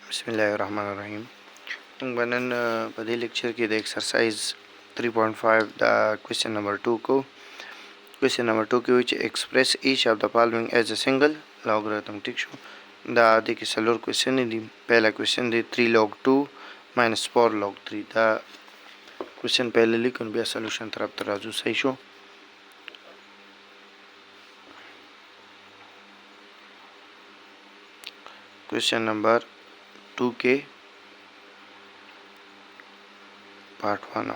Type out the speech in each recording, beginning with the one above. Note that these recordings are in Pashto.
बिस्मिल्लाहिर्रहमानिर्रहीम। बनन په دې لیکچر کې د ایکسرسایز 3.5 دا کوېسچن نمبر 2 کو. کوېسچن نمبر 2 کې وایي چې ایکسپریس ایچ اف د فالوینګ ایز ا سنگل لاګریتم. ټیک شو. دا دې کې څلور کوېسچن دي. پهلا کوېسچن دی 3 log 2 minus 4 log 3. دا کوېسچن پهله لیکو بیا سولوشن طرف ته راځو. صحیح شو. کوېسچن نمبر 2 کې part 1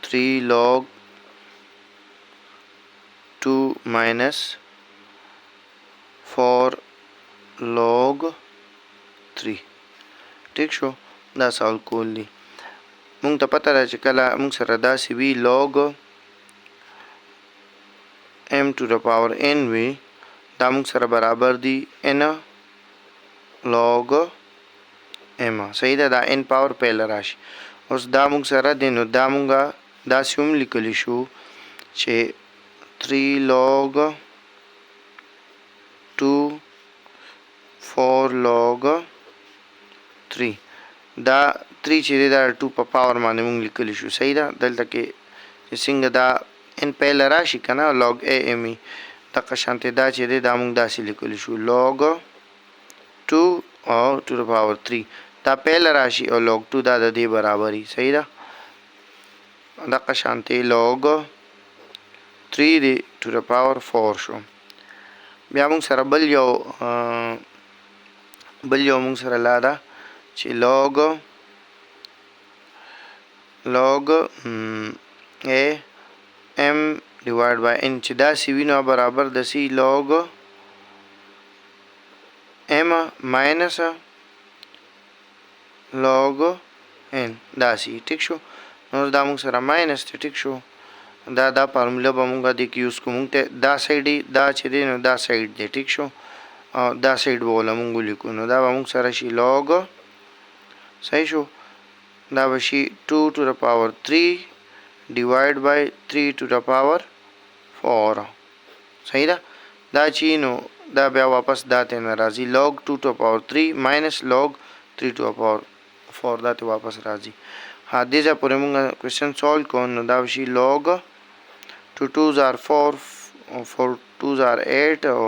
3 log 2 minus 4 log 3. ټیک شو. دا سوال کول دي. مونږ ته پته ده چې کله مونږ سره داسې وي log m to the power n وي دا مونږ سره برابر دي n log m. صحیح ده. دا n پاور پهله راشي. اوس دا مونږ سره دی نو دا مونږه داسې هم لیکلی شو چې 3 log 2 4 log 3. دا 3 چې دی دا 2 په پاور باندې مونږ لیکلی شو. صحیح ده. دلته کې چې څنګه دا n پهله راشي که نه log a m ای دغه شانتې دا چې دی دا مونږ داسې لیکلی شو log 2 او to the power 3. دا پهله راشي او log 2 دا د دې برابري. صحیح ده. دغه شانتې log 3 دی to the power 4 شو. بیا مونږ سره بل یو مونږ سره لا ده چې log a m divided by n چې دا سی وي نو برابر د سی log m minus log n دا سی. ټیک شو. نو دا مونږ سره ماینس دی. ټیک شو. دا فارموله به مونږ د کې یوز کوو. مونږ ته دا سایډ دا چې دی نو دا سایډ دی. ټیک شو. دا سایډ به وله مونږ ولیکو نو دا به مونږ سره شي log. صحیح شو. دا به شي 2 to the power 3 divide by 3 to the power 4. صحیح ده. دا چې نو دا بیا واپس دا ته نه راځي log 2 to the power 3 minus log 3 to the power 4 دا ته واپس راځي. ها دې ځای پورې مونږ کوېسچن سالو کوو نو دا به شي log 2 2s are 4 4 2s are 8 او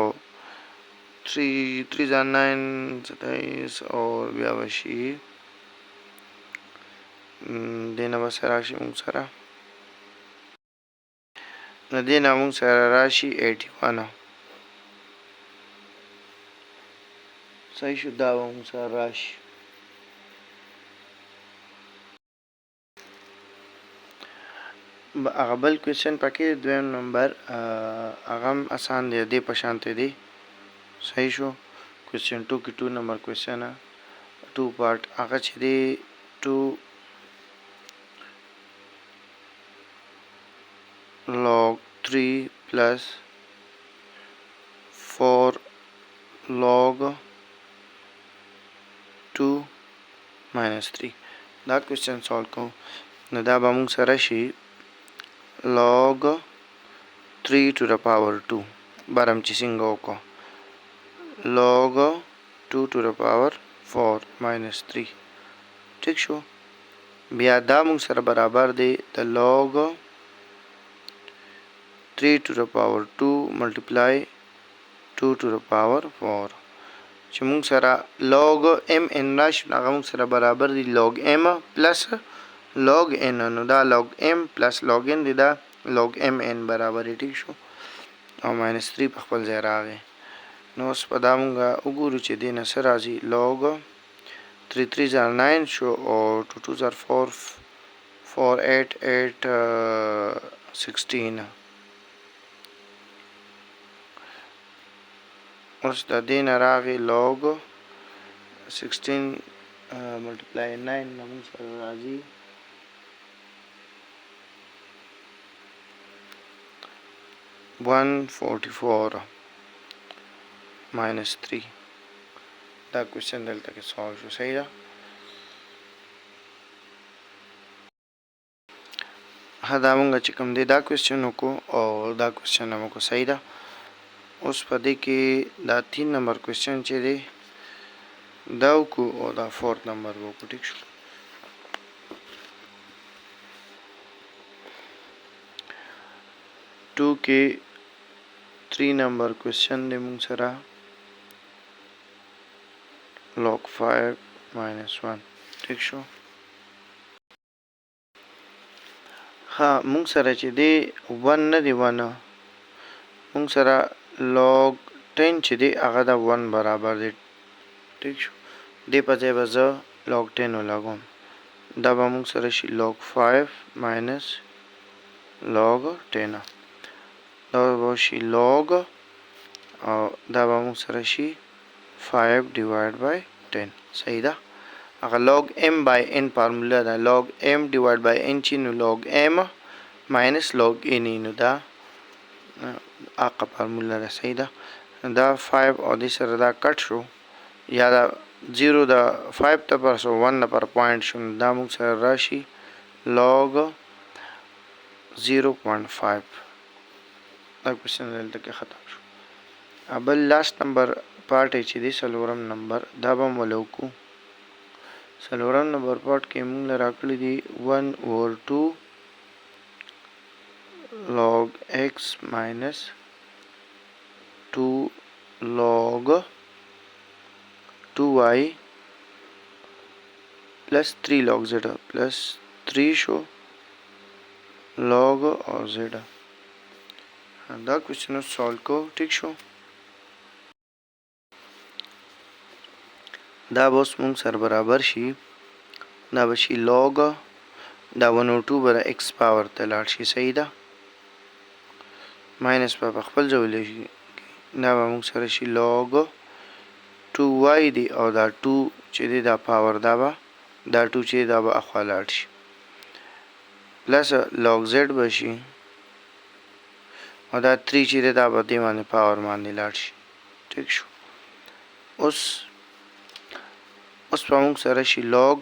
3 3s are 9 27 او بیا به شي دې نه به سره راشي مونږ سره نو دې نه مونږ سره راشي 81. صحیح شو. دا به مونږ سره راشي. هغه بل کوېسچن پکې دویم نمبر هغه هم اسان دی. دې په شانتې دی. صحیح شو. کوېسچن 2 کې 2 نمبر کوېسچن 2 پارټ هغه چې دی 2 log 3 plus 4 log 2 minus 3. دا کوېسچن سالو کوو نو دا به مونږ سره شي log 3 to the power 2 برم چې څنګه وکړو log 2 to the power 4 minus 3. ټیک شو. بیا دا مونږ سره برابر دی د log 3 to the power 2 multiply 2 to the power 4 چې مونږ سره log m n راشي هغه مونږ سره برابر دی log m plus log n. نو دا log m plus log n دی دا log m n برابر دی. ټیک شو. او minus 3 په خپل ځای راغی. نو اوس په دا مونږ وګورو چې دې نه څه راځي log 3 3s are 9 شو او 2 2s are 4 4 8 8 16. اوس د دې نه راغی log 16 multiply 9 نه مونږ سره راځي 144 minus 3. دا کوېسچن دلته کې سالو شو. صحیح ده. دا مونږ چې کوم دی دا کوېسچن وکړو او دا کوېسچن هم وکړو. صحیح ده. اوس په دې کې دا 3 نمبر کوېسچن چې دی دا وکړو او دا 4 نمبر وکړو. ټیک شو. ټو کې 3 نمبر کوېسچن دی مونږ سره log 5 minus 1. ٹھیک شو. ها مونږ سره چې دی 1 نه دی 1 مونږ سره log 10 چې دی هغه د 1 برابر دی. ٹھیک شو. دی په ځای به زه log 10 ولګوم. دا به مونږ سره شي log 5 minus log 10. دا به شي log او دا به مونږ سره شي 5 divided by 10. صحیح ده. هغه log m by n فارمولا ده. log m divided by n چې نو log m minus log n نو دا هغه فارمولا ده. صحیح ده. دا 5 او دې سره دا کټ شو یا دا 0 دا 5 ته پر سو 1 پر پوینټ شو دا موږ سره راشي log 0.5. دا کوېسچن دلته کې ختم شو. بل لاست نمبر پارټ چې دی څلورم نمبر دا به هم ولوکو. څلورم نمبر پارټ کې موږ له راکړي دي 1/2 log x minus 2 log 2y plus 3 log z plus 3 شو log और z. دا کوېسچن سالو کو. ٹھیک شو. دا به اوس مونږ سره برابر شي دا به شي log دا 1/2 به د x پاور ته لاړ شي. صحیح ده. ماینس په خپل ځای شي دا به مونږ سره شي log 2y دی او دا 2 چې دی دا پاور دا به دا 2 چې دا به اخوا لاړ شي پلس log z به شي او دا 3 چې دی دا به دې باندې پاور باندې لاړ شي. ٹھیک شو. اوس په موږ سره شي log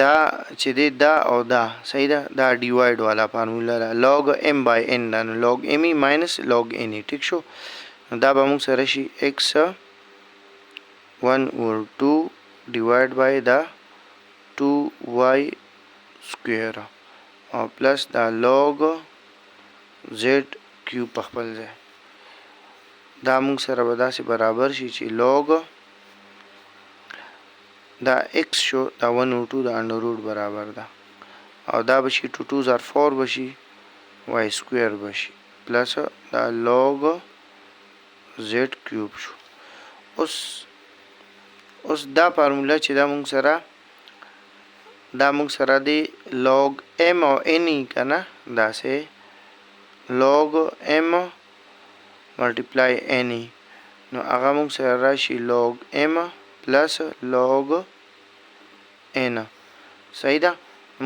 دا چې دی دا او دا. صحیح ده. دا ډیوایډ والا فارمولا ده. log m by n دا نو log m minus log n. ٹھیک شو. دا به موږ سره شي x 1/2 divided by دا 2y square او پلس دا log z cube په خپل ځای. دا موږ سره به داسې برابر شي چې log دا x شو دا 1/2 دا انډر روټ برابر ده او دا به شي 2 2s are 4 به شي y square به شي پلس دا log z cube شو. اوس دا فارمولا چې دا موږ سره دی log m او n کنه دا سه log m multiply n نو هغه موږ سره راشي log m plus log n. صحیح ده.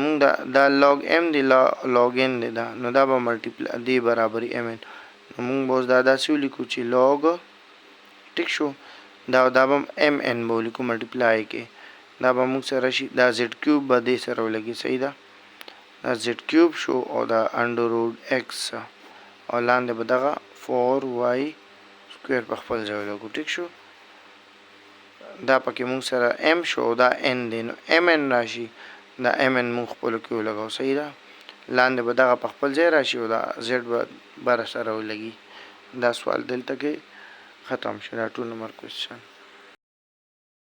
موږ دا log m دی log n دی دا نو دا به ملټیپلای دی برابر m n نو موږ اوس دا داسې ولیکو چې log. ټیک شو. دا به m n به ولیکو ملټیپلای کې دا به موږ سره شي دا z کیوب به دې سره ولګي. صحیح ده. دا z کیوب شو او دا انډر روټ x او لاندې به دغه 4y سکویر په خپل ځای ولګو. ټیک شو. دا پکې موږ سره m شو دا n دی نو m n راشي دا m n موږ خپل کې ولګو. صحیح ده. لاندې به دغه په خپل ځای راشي او دا z به بر سره ولګي. دا سوال دلته کې ختم شو. دا 2 نمبر کوېسچن